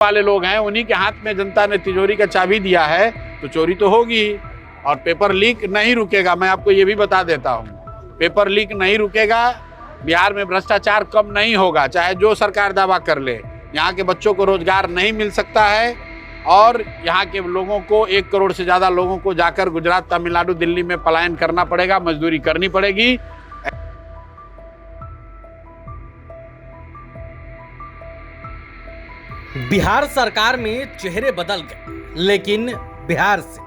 वाले लोग हैं, उन्हीं के हाथ में जनता ने तिजोरी का चाबी दिया है, तो चोरी तो होगी ही। और पेपर लीक नहीं रुकेगा, मैं आपको ये भी बता देता हूँ, पेपर लीक नहीं रुकेगा। बिहार में भ्रष्टाचार कम नहीं होगा, चाहे जो सरकार दावा कर ले। यहाँ के बच्चों को रोजगार नहीं मिल सकता है और यहाँ के लोगों को 1 करोड़ से ज़्यादा लोगों को जाकर गुजरात, तमिलनाडु, दिल्ली में पलायन करना पड़ेगा, मजदूरी करनी पड़ेगी। बिहार सरकार में चेहरे बदल गए, लेकिन बिहार से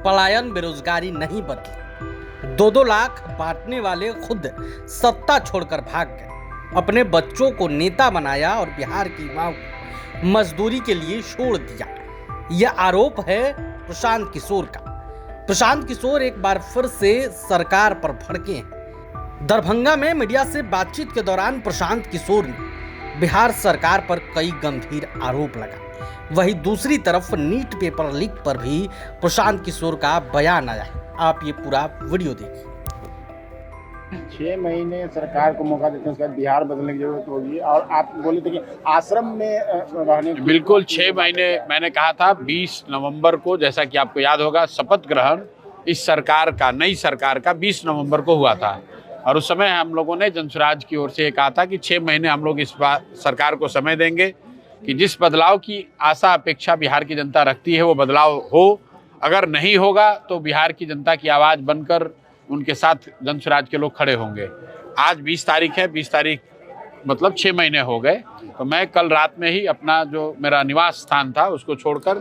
पलायन, बेरोजगारी नहीं बदली। 2-2 लाख बांटने वाले खुद सत्ता छोड़कर भाग गए, अपने बच्चों को नेता बनाया और बिहार की युवाओं को मजदूरी के लिए छोड़ दिया। यह आरोप है प्रशांत किशोर का। प्रशांत किशोर एक बार फिर से सरकार पर भड़के हैं। दरभंगा में मीडिया से बातचीत के दौरान प्रशांत किशोर ने बिहार सरकार पर कई गंभीर आरोप लगाए। वहीं दूसरी तरफ नीट पेपर लीक पर भी प्रशांत किशोर का बयान आया है। आप ये पूरा वीडियो देखिए। 6 महीने सरकार को मौका देते हैं, उसके बाद बिहार बदलने की जरूरत होगी। और आप बोले थे कि आश्रम में रहने, बिल्कुल 6 महीने मैंने कहा था। 20 नवंबर को, जैसा कि आपको याद होगा, शपथ ग्रहण इस सरकार का, नई सरकार का 20 नवंबर को हुआ था। और उस समय हम लोगों ने जनसुराज की ओर से ये कहा था कि 6 महीने हम लोग इस सरकार को समय देंगे कि जिस बदलाव की आशा अपेक्षा बिहार की जनता रखती है वो बदलाव हो। अगर नहीं होगा तो बिहार की जनता की आवाज़ बनकर उनके साथ जनसुराज के लोग खड़े होंगे। आज 20 तारीख है, 20 तारीख मतलब 6 महीने हो गए। तो मैं कल रात में ही अपना जो मेरा निवास स्थान था उसको छोड़कर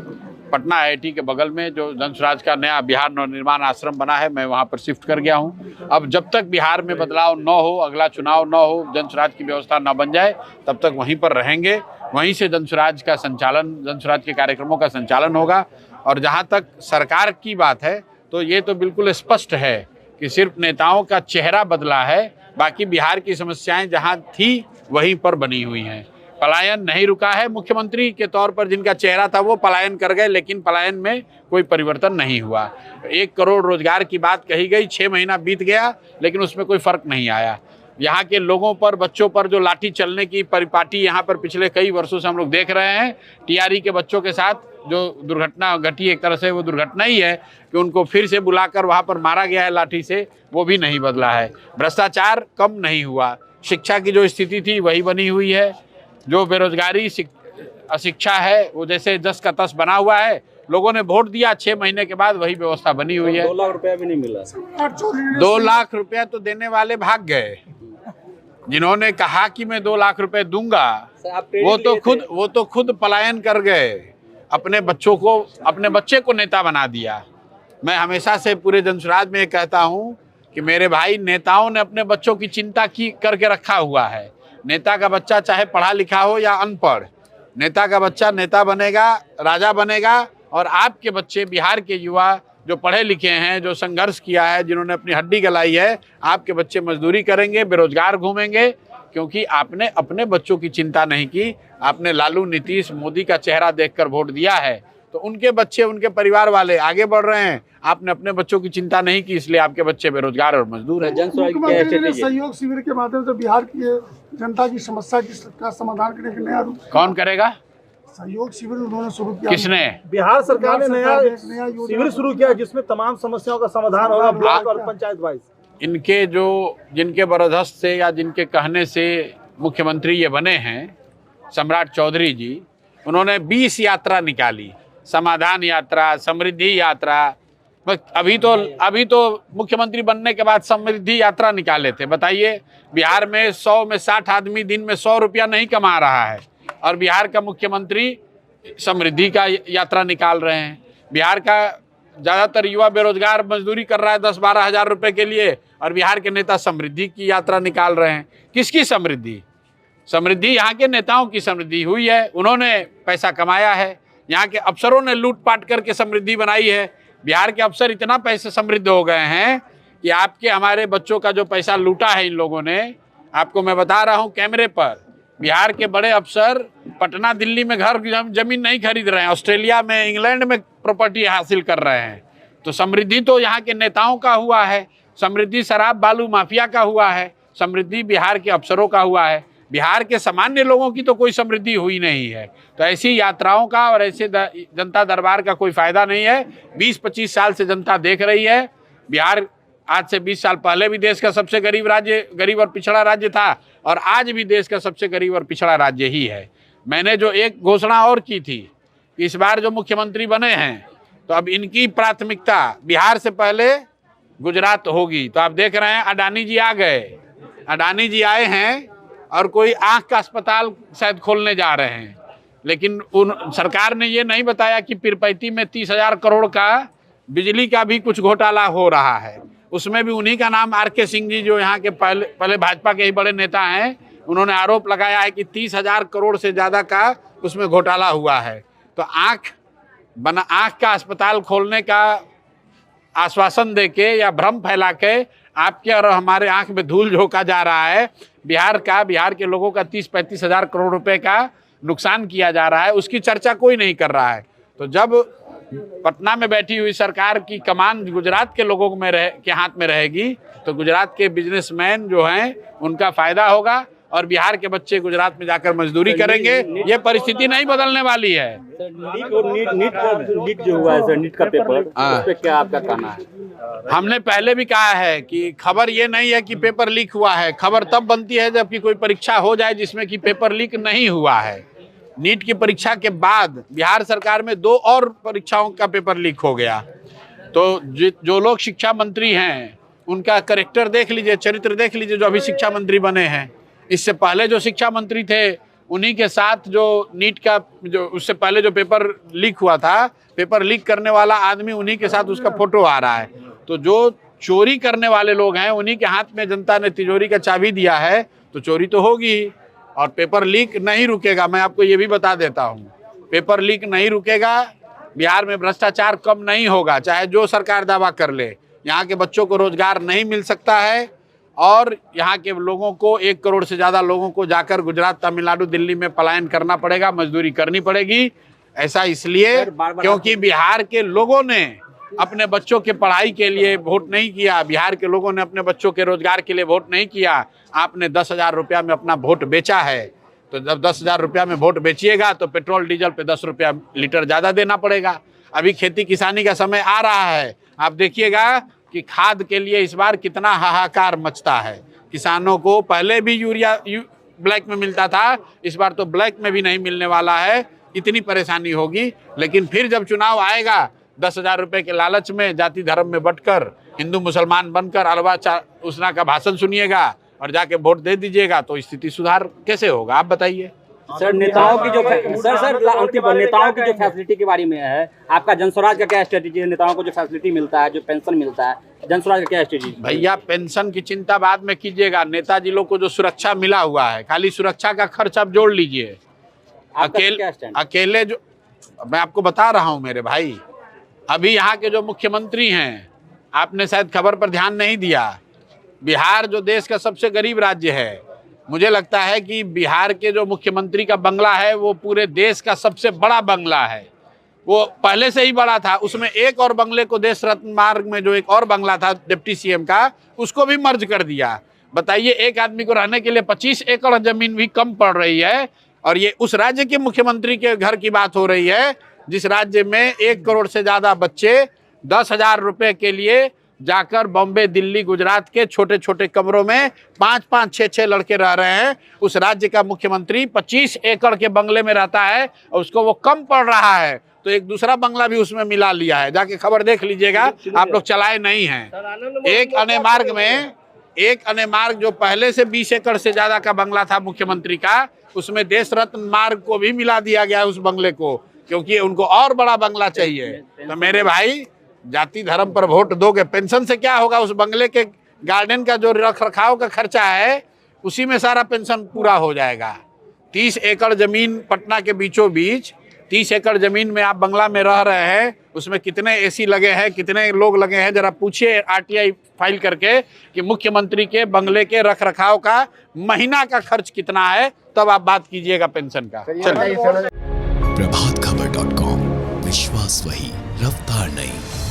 पटना IIT के बगल में जो जनसुराज का नया बिहार नवनिर्माण आश्रम बना है, मैं वहाँ पर शिफ्ट कर गया हूँ। अब जब तक बिहार में बदलाव न हो, अगला चुनाव न हो, जनसुराज की व्यवस्था न बन जाए, तब तक वहीं पर रहेंगे। वहीं से जनसुराज का संचालन, जनसुराज के कार्यक्रमों का संचालन होगा। और जहाँ तक सरकार की बात है तो ये तो बिल्कुल स्पष्ट है कि सिर्फ नेताओं का चेहरा बदला है, बाकी बिहार की समस्याएं जहाँ थी वहीं पर बनी हुई हैं। पलायन नहीं रुका है। मुख्यमंत्री के तौर पर जिनका चेहरा था वो पलायन कर गए, लेकिन पलायन में कोई परिवर्तन नहीं हुआ। 1 करोड़ रोजगार की बात कही गई, 6 महीना बीत गया, लेकिन उसमें कोई फर्क नहीं आया। यहाँ के लोगों पर, बच्चों पर जो लाठी चलने की परिपाटी यहाँ पर पिछले कई वर्षों से हम लोग देख रहे हैं, TRE के बच्चों के साथ जो दुर्घटना घटी, एक तरह से वो दुर्घटना ही है कि उनको फिर से बुलाकर वहाँ पर मारा गया है लाठी से, वो भी नहीं बदला है। भ्रष्टाचार कम नहीं हुआ। शिक्षा की जो स्थिति थी वही बनी हुई है। जो बेरोजगारी, अशिक्षा है, वो जैसे 10 का 10 बना हुआ है। लोगों ने वोट दिया, 6 महीने के बाद वही व्यवस्था बनी हुई है। 2 लाख रुपया भी नहीं मिला। 2 लाख रुपया तो देने वाले भाग गए। जिन्होंने कहा कि मैं 2 लाख रुपए दूंगा, वो तो खुद पलायन कर गए। अपने बच्चे को नेता बना दिया। मैं हमेशा से पूरे जनसुराज में कहता हूँ कि मेरे भाई, नेताओं ने अपने बच्चों की चिंता करके रखा हुआ है। नेता का बच्चा चाहे पढ़ा लिखा हो या अनपढ़, नेता का बच्चा नेता बनेगा, राजा बनेगा। और आपके बच्चे, बिहार के युवा जो पढ़े लिखे हैं, जो संघर्ष किया है, जिन्होंने अपनी हड्डी गलाई है, आपके बच्चे मजदूरी करेंगे, बेरोजगार घूमेंगे, क्योंकि आपने अपने बच्चों की चिंता नहीं की। आपने लालू, नीतीश, मोदी का चेहरा देखकर वोट दिया है, तो उनके बच्चे, उनके परिवार वाले आगे बढ़ रहे हैं। आपने अपने बच्चों की चिंता नहीं की, इसलिए आपके बच्चे बेरोजगार और मजदूर हैं। मुख्यमंत्री ने सहयोग शिविर के माध्यम से बिहार की जनता की समस्या का समाधान करने के नया रूप कौन करेगा? सहयोग शिविर उन्होंने शुरू किया। किसने? बिहार सरकार ने नया शिविर शुरू किया जिसमें तमाम समस्याओं का समाधान होगा, ब्लॉक और पंचायत वाइज। इनके जो, जिनके बरदस्त से या जिनके कहने से मुख्यमंत्री ये बने हैं, सम्राट चौधरी जी, उन्होंने 20 यात्रा निकाली, समाधान यात्रा, समृद्धि यात्रा। अभी तो मुख्यमंत्री बनने के बाद समृद्धि यात्रा निकाले थे। बताइए, बिहार में 100 में 60 आदमी दिन में 100 रुपया नहीं कमा रहा है, और बिहार का मुख्यमंत्री समृद्धि का यात्रा निकाल रहे हैं। बिहार का ज़्यादातर युवा बेरोजगार मजदूरी कर रहा है 10-12 हज़ार रुपये के लिए, और बिहार के नेता समृद्धि की यात्रा निकाल रहे हैं। किसकी समृद्धि? समृद्धि यहाँ के नेताओं की समृद्धि हुई है। उन्होंने पैसा कमाया है, यहाँ के अफसरों ने लूटपाट करके समृद्धि बनाई है। बिहार के अफसर इतना पैसे समृद्ध हो गए हैं कि आपके, हमारे बच्चों का जो पैसा लूटा है इन लोगों ने, आपको मैं बता रहा हूँ कैमरे पर, बिहार के बड़े अफसर पटना, दिल्ली में घर जमीन नहीं खरीद रहे हैं, ऑस्ट्रेलिया में, इंग्लैंड में प्रॉपर्टी हासिल कर रहे हैं। तो समृद्धि तो यहाँ के नेताओं का हुआ है। समृद्धि शराब बालू माफिया का हुआ है। समृद्धि बिहार के अफसरों का हुआ है। बिहार के सामान्य लोगों की तो कोई समृद्धि हुई नहीं है। तो ऐसी यात्राओं का और ऐसे जनता दरबार का कोई फायदा नहीं है। 20-25 साल से जनता देख रही है। बिहार आज से 20 साल पहले भी देश का सबसे गरीब और पिछड़ा राज्य था, और आज भी देश का सबसे गरीब और पिछड़ा राज्य ही है। मैंने जो एक घोषणा और की थी, इस बार जो मुख्यमंत्री बने हैं तो अब इनकी प्राथमिकता बिहार से पहले गुजरात होगी। तो आप देख रहे हैं अडानी जी आ गए, अडानी जी आए हैं और कोई आंख का अस्पताल शायद खोलने जा रहे हैं, लेकिन सरकार ने ये नहीं बताया कि पीरपैंती में 30,000 करोड़ का बिजली का भी कुछ घोटाला हो रहा है। उसमें भी उन्हीं का नाम RK सिंह जी, जो यहाँ के पहले भाजपा के ही बड़े नेता हैं, उन्होंने आरोप लगाया है कि 30,000 करोड़ से ज़्यादा का उसमें घोटाला हुआ है। तो आंख का अस्पताल खोलने का आश्वासन देके या भ्रम फैला के आपके और हमारे आंख में धूल झोंका जा रहा है। बिहार के लोगों का 30-35 हज़ार करोड़ रुपए का नुकसान किया जा रहा है, उसकी चर्चा कोई नहीं कर रहा है। तो जब पटना में बैठी हुई सरकार की कमान गुजरात के लोगों के हाथ में रहेगी, तो गुजरात के बिजनेसमैन जो हैं उनका फायदा होगा और बिहार के बच्चे गुजरात में जाकर मजदूरी करेंगे। ये परिस्थिति नहीं बदलने वाली है। नीट जो हुआ है सर, नीट का पेपर, उस पे क्या आपका कहना है? हमने पहले भी कहा है कि खबर ये नहीं है कि पेपर लीक हुआ है। खबर तब बनती है जबकि कोई परीक्षा हो जाए जिसमें कि पेपर लीक नहीं हुआ है। नीट की परीक्षा के बाद बिहार सरकार में 2 और परीक्षाओं का पेपर लीक हो गया। तो जो लोग शिक्षा मंत्री हैं उनका कैरेक्टर देख लीजिए, चरित्र देख लीजिए, जो अभी शिक्षा मंत्री बने हैं। इससे पहले जो शिक्षा मंत्री थे उन्हीं के साथ जो नीट का उससे पहले जो पेपर लीक हुआ था, पेपर लीक करने वाला आदमी उन्हीं के साथ उसका फोटो आ रहा है। तो जो चोरी करने वाले लोग हैं उन्हीं के हाथ में जनता ने तिजोरी का चाबी दिया है, तो चोरी तो होगी ही। और पेपर लीक नहीं रुकेगा, मैं आपको ये भी बता देता हूँ, पेपर लीक नहीं रुकेगा। बिहार में भ्रष्टाचार कम नहीं होगा, चाहे जो सरकार दावा कर ले। यहाँ के बच्चों को रोजगार नहीं मिल सकता है और यहाँ के लोगों को 1 करोड़ से ज़्यादा लोगों को जाकर गुजरात, तमिलनाडु, दिल्ली में पलायन करना पड़ेगा, मजदूरी करनी पड़ेगी। ऐसा इसलिए क्योंकि बिहार के लोगों ने अपने बच्चों के पढ़ाई के लिए वोट नहीं किया, बिहार के लोगों ने अपने बच्चों के रोजगार के लिए वोट नहीं किया। आपने 10,000 रुपया में अपना वोट बेचा है। तो जब 10,000 रुपया में वोट बेचिएगा तो पेट्रोल डीजल पे 10 रुपया लीटर ज़्यादा देना पड़ेगा। अभी खेती किसानी का समय आ रहा है, आप देखिएगा कि खाद के लिए इस बार कितना हाहाकार मचता है। किसानों को पहले भी यूरिया ब्लैक में मिलता था, इस बार तो ब्लैक में भी नहीं मिलने वाला है। इतनी परेशानी होगी। लेकिन फिर जब चुनाव आएगा, 10,000 रुपये के लालच में जाति धर्म में बंटकर हिंदू मुसलमान बनकर अलवा उसना का भाषण सुनिएगा और जाके वोट दे दीजिएगा, तो स्थिति सुधार कैसे होगा आप बताइए। सर नेताओं की जो अंतिम नेताओं की जो फैसिलिटी के बारे में है, आपका जनस्वराज का क्या स्ट्रेटेजी है? नेताओं को जो फैसिलिटी मिलता है, जो पेंशन मिलता है, जनस्वराज का क्या स्ट्रेटेजी? भैया पेंशन की चिंता बाद में कीजिएगा। नेताजी लोग को जो सुरक्षा मिला हुआ है, खाली सुरक्षा का खर्च आप जोड़ लीजिए। अकेले जो मैं आपको बता रहा हूँ मेरे भाई, अभी यहाँ के जो मुख्यमंत्री हैं, आपने शायद खबर पर ध्यान नहीं दिया, बिहार जो देश का सबसे गरीब राज्य है, मुझे लगता है कि बिहार के जो मुख्यमंत्री का बंगला है वो पूरे देश का सबसे बड़ा बंगला है। वो पहले से ही बड़ा था, उसमें एक और बंगले को देश रत्न मार्ग में जो एक और बंगला था डिप्टी CM का, उसको भी मर्ज कर दिया। बताइए, एक आदमी को रहने के लिए 25 एकड़ जमीन भी कम पड़ रही है। और ये उस राज्य के मुख्यमंत्री के घर की बात हो रही है जिस राज्य में 1 करोड़ से ज़्यादा बच्चे 10,000 रुपये के लिए जाकर बॉम्बे, दिल्ली, गुजरात के छोटे छोटे कमरों में 5-5, 6-6 लड़के रह रहे हैं। उस राज्य का मुख्यमंत्री 25 एकड़ के बंगले में रहता है और उसको वो कम पड़ रहा है, तो एक दूसरा बंगला भी उसमें मिला लिया है। जाके खबर देख लीजिएगा, आप लोग चलाए नहीं हैं। एक अने मार्ग जो पहले से 20 एकड़ से ज़्यादा का बंगला था मुख्यमंत्री का, उसमें देश रत्न मार्ग को भी मिला दिया गया उस बंगले को, क्योंकि उनको और बड़ा बंगला चाहिए। तो मेरे भाई, जाति धर्म पर वोट दोगे, पेंशन से क्या होगा? उस बंगले के गार्डन का जो रख रखाव का खर्चा है उसी में सारा पेंशन पूरा हो जाएगा। 30 एकड़ जमीन पटना के बीचों बीच, 30 एकड़ जमीन में आप बंगला में रह रहे हैं, उसमें कितने AC लगे हैं, कितने लोग लगे हैं, जरा पूछिए RTI फाइल करके कि मुख्यमंत्री के बंगले के रख रखाव का महीना का खर्च कितना है, तब आप बात कीजिएगा पेंशन का। प्रभातखबर.com, विश्वास वही, रफ्तार नहीं।